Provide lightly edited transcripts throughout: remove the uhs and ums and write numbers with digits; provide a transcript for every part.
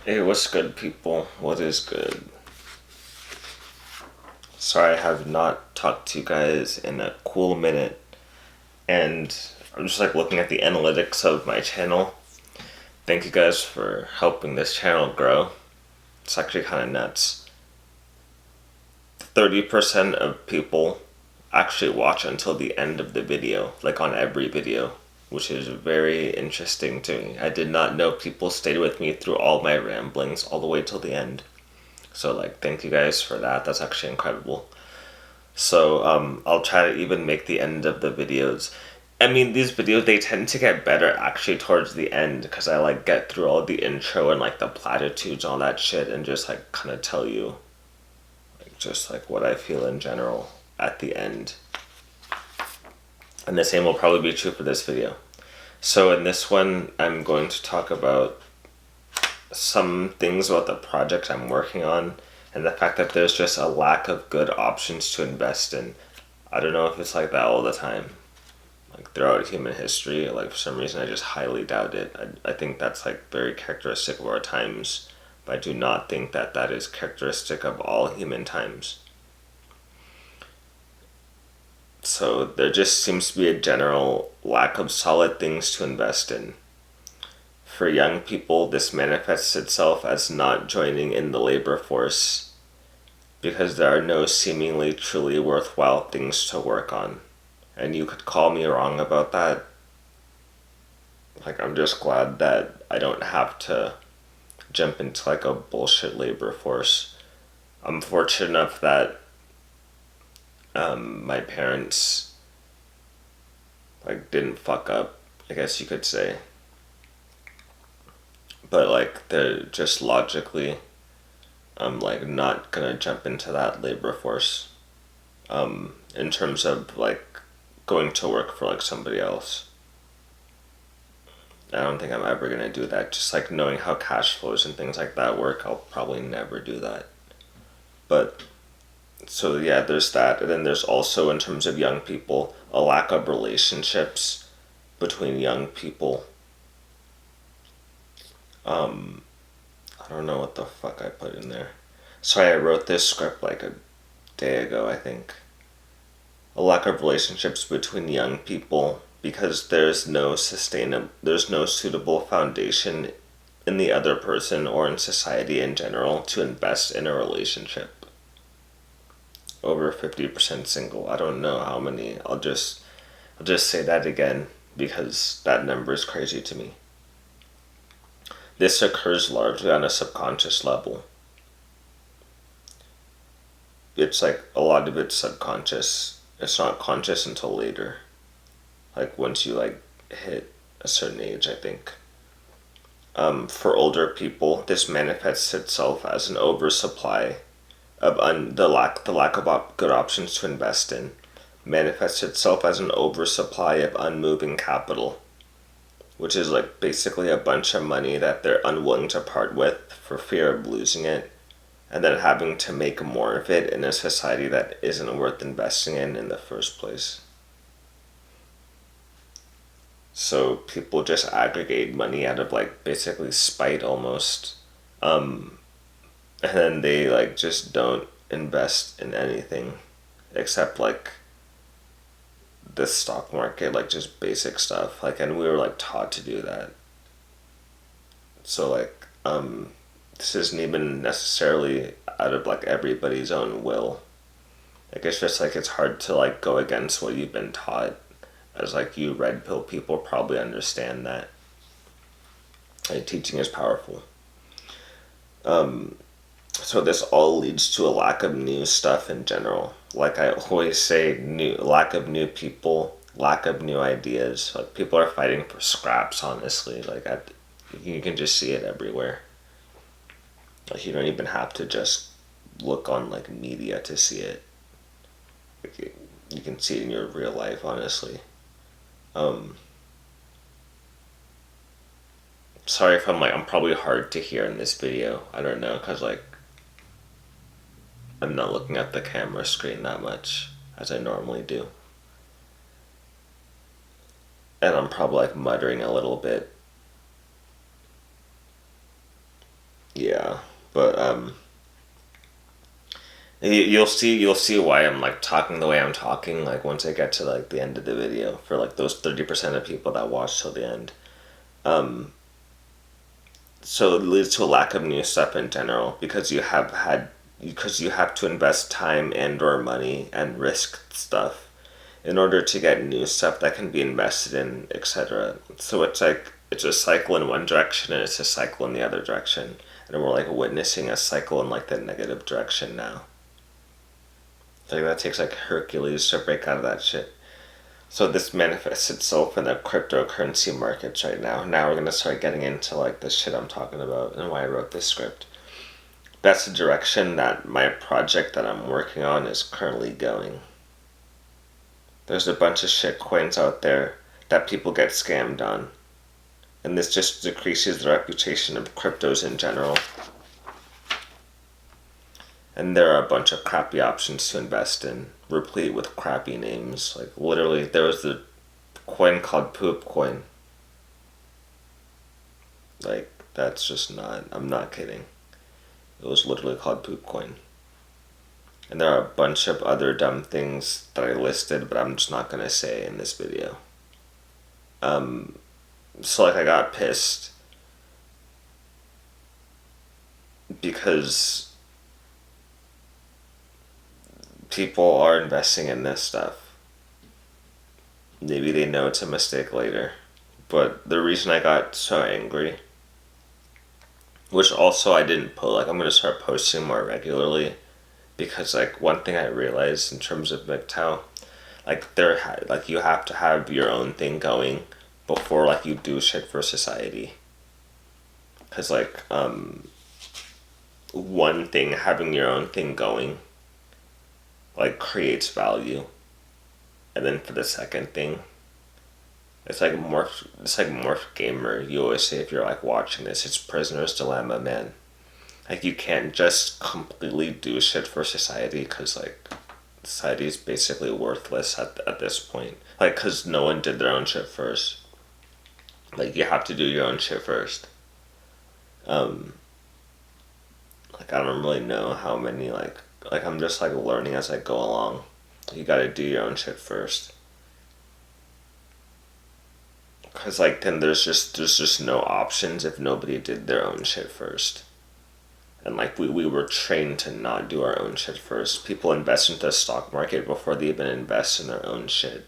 Hey, what's good, people? What is good? Sorry, I have not talked to you guys in a cool minute, and I'm just like looking at the analytics of my channel. Thank you guys for helping this channel grow. It's actually kind of nuts. 30% of people actually watch until the end of the video, like on every video, which is very interesting to me. I did not know people stayed with me through all my ramblings all the way till the end. So, like, thank you guys for that. That's actually incredible. So I'll try to even make the end of the videos. I mean, these videos, they tend to get better actually towards the end because I like get through all the intro and like the platitudes, all that shit, and just like kind of tell you like just like what I feel in general at the end. And the same will probably be true for this video. So in this one, I'm going to talk about some things about the project I'm working on and the fact that there's just a lack of good options to invest in. I don't know if it's like that all the time. Like throughout human history, like for some reason I just highly doubt it. I think that's like very characteristic of our times, but I do not think that that is characteristic of all human times. So there just seems to be a general lack of solid things to invest in. For young people, this manifests itself as not joining in the labor force because there are no seemingly truly worthwhile things to work on. And you could call me wrong about that. Like, I'm just glad that I don't have to jump into like a bullshit labor force. I'm fortunate enough that my parents like didn't fuck up, I guess you could say. But like they're just logically I'm like not gonna jump into that labor force. In terms of like going to work for like somebody else. I don't think I'm ever gonna do that. Just like knowing how cash flows and things like that work, I'll probably never do that. But so yeah, there's that, and then there's also in terms of young people a lack of relationships between young people. Um, I don't know what the fuck I put in there. Sorry, I wrote this script like a day ago, I think. A lack of relationships between young people because there's no suitable foundation in the other person or in society in general to invest in a relationship. Over 50% single. I don't know how many. I'll just say that again because that number is crazy to me. This occurs largely on a subconscious level. It's like a lot of it's subconscious. It's not conscious until later. Like once you like hit a certain age, I think. For older people, this manifests itself as an oversupply of the lack of good options to invest in. Manifests itself as an oversupply of unmoving capital, which is like basically a bunch of money that they're unwilling to part with for fear of losing it, and then having to make more of it in a society that isn't worth investing in the first place. So people just aggregate money out of like basically spite almost. Um, and then they like just don't invest in anything except like the stock market, like just basic stuff. Like, and we were like taught to do that. So like, this isn't even necessarily out of like everybody's own will. Like it's just like it's hard to like go against what you've been taught. As like you red pill people probably understand that. Like teaching is powerful. So this all leads to a lack of new stuff in general. Like I always say, new lack of new people, lack of new ideas. Like people are fighting for scraps. Honestly, you can just see it everywhere. Like you don't even have to just look on like media to see it. Like you can see it in your real life. Honestly. Um, Sorry if I'm probably hard to hear in this video. I don't know, cause like I'm not looking at the camera screen that much as I normally do. And I'm probably like muttering a little bit. But you'll see why I'm like talking the way I'm talking. Like once I get to like the end of the video for like those 30% of people that watch till the end. So it leads to a lack of new stuff in general because you have to invest time and or money and risk stuff in order to get new stuff that can be invested in, etc. So it's like it's a cycle in one direction and it's a cycle in the other direction, and we're like witnessing a cycle in like the negative direction now. Like that takes like Hercules to break out of that shit. So this manifests itself in the cryptocurrency markets right now. Now we're gonna start getting into like the shit I'm talking about and why I wrote this script. That's the direction that my project that I'm working on is currently going. There's a bunch of shit coins out there that people get scammed on. And this just decreases the reputation of cryptos in general. And there are a bunch of crappy options to invest in, replete with crappy names. Like literally, there was the coin called Poop Coin. Like that's just not. I'm not kidding. It was literally called Poop Coin. And there are a bunch of other dumb things that I listed, but I'm just not gonna say in this video. So like I got pissed because people are investing in this stuff. Maybe they know it's a mistake later. But the reason I got so angry, which also I didn't put, like I'm going to start posting more regularly, because like one thing I realized in terms of MGTOW, like like you have to have your own thing going before like you do shit for society. Because like one thing, having your own thing going, like creates value, and then for the second thing, it's like Morph Gamer. You always say if you're like watching this, it's Prisoner's Dilemma, man. Like you can't just completely do shit for society because like society is basically worthless at this point. Like because no one did their own shit first. Like you have to do your own shit first. Like I don't really know how many like I'm just like learning as I go along. You gotta do your own shit first. Cause like then there's just no options if nobody did their own shit first. And like we were trained to not do our own shit first. People invest into the stock market before they even invest in their own shit.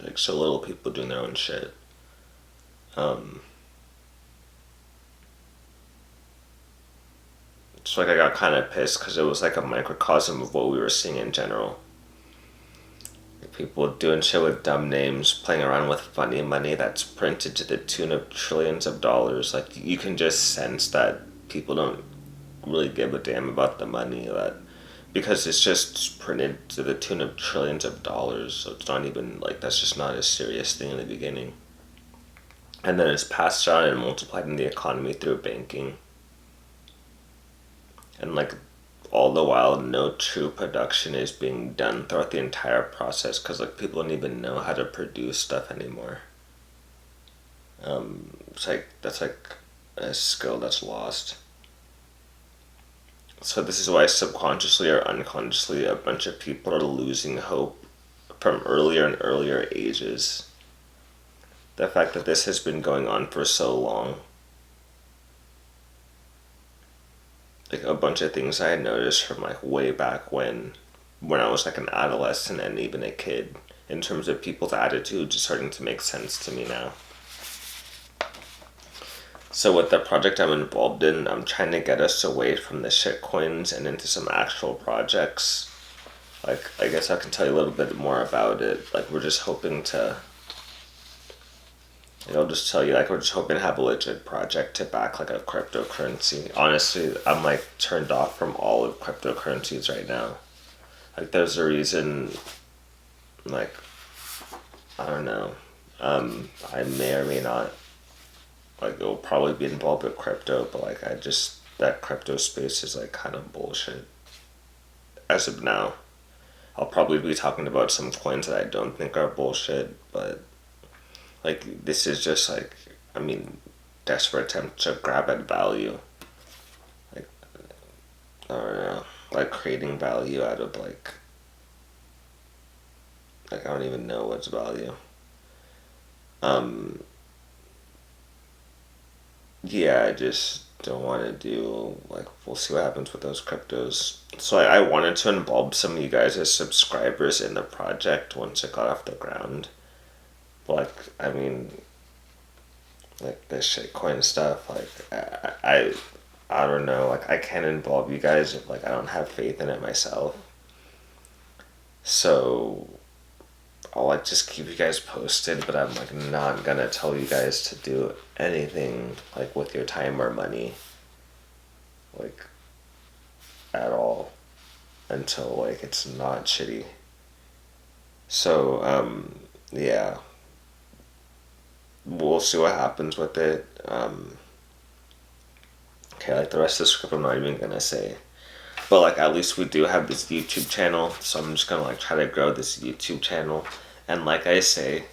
Like so little people doing their own shit. So like I got kind of pissed because it was like a microcosm of what we were seeing in general. People doing shit with dumb names, playing around with funny money that's printed to the tune of trillions of dollars. Like you can just sense that people don't really give a damn about the money, that because it's just printed to the tune of trillions of dollars. So it's not even like that's just not a serious thing in the beginning. And then it's passed around and multiplied in the economy through banking. And like all the while no true production is being done throughout the entire process because like people don't even know how to produce stuff anymore. It's like that's like a skill that's lost. So this is why subconsciously or unconsciously a bunch of people are losing hope from earlier and earlier ages. The fact that this has been going on for so long. Like a bunch of things I had noticed from like way back when I was like an adolescent and even a kid, in terms of people's attitudes, is starting to make sense to me now. So with the project I'm involved in, I'm trying to get us away from the shit coins and into some actual projects. Like I guess I can tell you a little bit more about it. Like we're just hoping to, I'll just tell you, like, we're just hoping to have a legit project to back, like, a cryptocurrency. Honestly, I'm, like, turned off from all of cryptocurrencies right now. Like, there's a reason, like, I don't know. I may or may not, like, it'll probably be involved with crypto, but, like, that crypto space is, like, kind of bullshit. As of now. I'll probably be talking about some coins that I don't think are bullshit, but like this is just like, I mean, desperate attempt to grab at value. I don't know, like creating value out of like I don't even know what's value. Um, yeah, I just don't want to do like we'll see what happens with those cryptos. So I wanted to involve some of you guys as subscribers in the project once it got off the ground. But like I mean, like the shitcoin stuff, like I don't know, like I can't involve you guys if like I don't have faith in it myself. So I'll like just keep you guys posted, but I'm like not gonna tell you guys to do anything like with your time or money, like at all, until like it's not shitty. So yeah, we'll see what happens with it. Okay, like the rest of the script I'm not even gonna say. But like at least we do have this YouTube channel, so I'm just gonna like try to grow this YouTube channel. And like I say,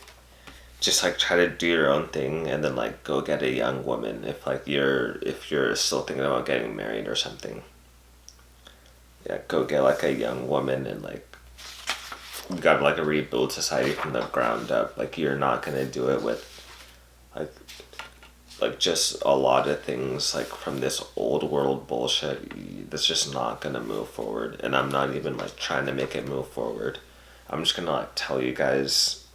just like try to do your own thing and then like go get a young woman if you're still thinking about getting married or something. Yeah, go get like a young woman and like you gotta like rebuild society from the ground up. Like you're not gonna do it with like just a lot of things like from this old world bullshit. That's just not gonna move forward, and I'm not even like trying to make it move forward. I'm just gonna like tell you guys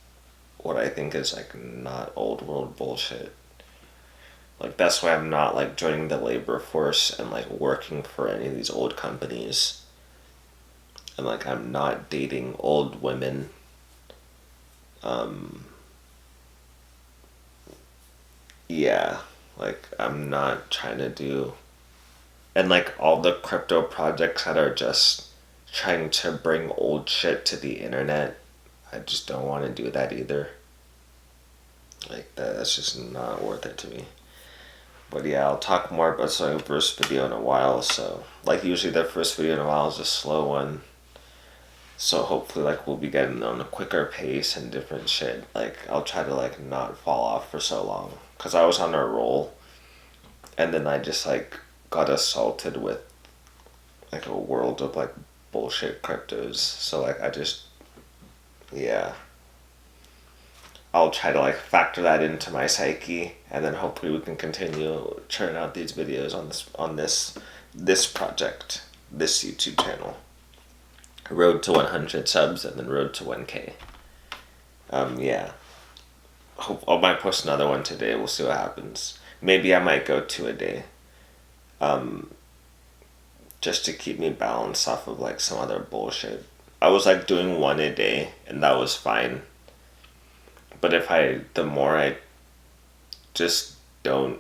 what I think is like not old world bullshit. Like that's why I'm not like joining the labor force and like working for any of these old companies. And like I'm not dating old women. Um yeah, like I'm not trying to do, and like all the crypto projects that are just trying to bring old shit to the internet, I just don't want to do that either. Like that's just not worth it to me. But yeah, I'll talk more about starting the first video in a while. So like usually the first video in a while is a slow one. So hopefully like we'll be getting on a quicker pace and different shit. Like I'll try to like not fall off for so long. Cause I was on a roll and then I just like got assaulted with like a world of like bullshit cryptos. So like I just yeah. I'll try to like factor that into my psyche, and then hopefully we can continue churning out these videos on this project, this YouTube channel. Road to 100 subs and then road to 1K. Yeah. Hope I might post another one today. We'll see what happens. Maybe I might go 2 a day. Um, just to keep me balanced off of like some other bullshit. I was like doing 1 a day and that was fine. But the more I just don't,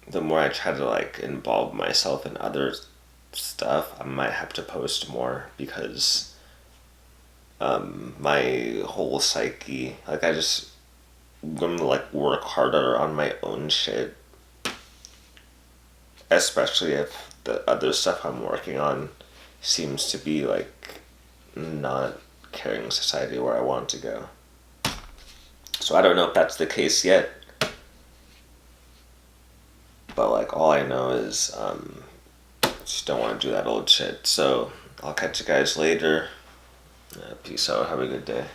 the more I try to like involve myself in other stuff, I might have to post more because my whole psyche, like I'm gonna like work harder on my own shit, especially if the other stuff I'm working on seems to be like not carrying society where I want to go. So I don't know if that's the case yet, but like all I know is just don't want to do that old shit. So I'll catch you guys later. Peace out. Have a good day.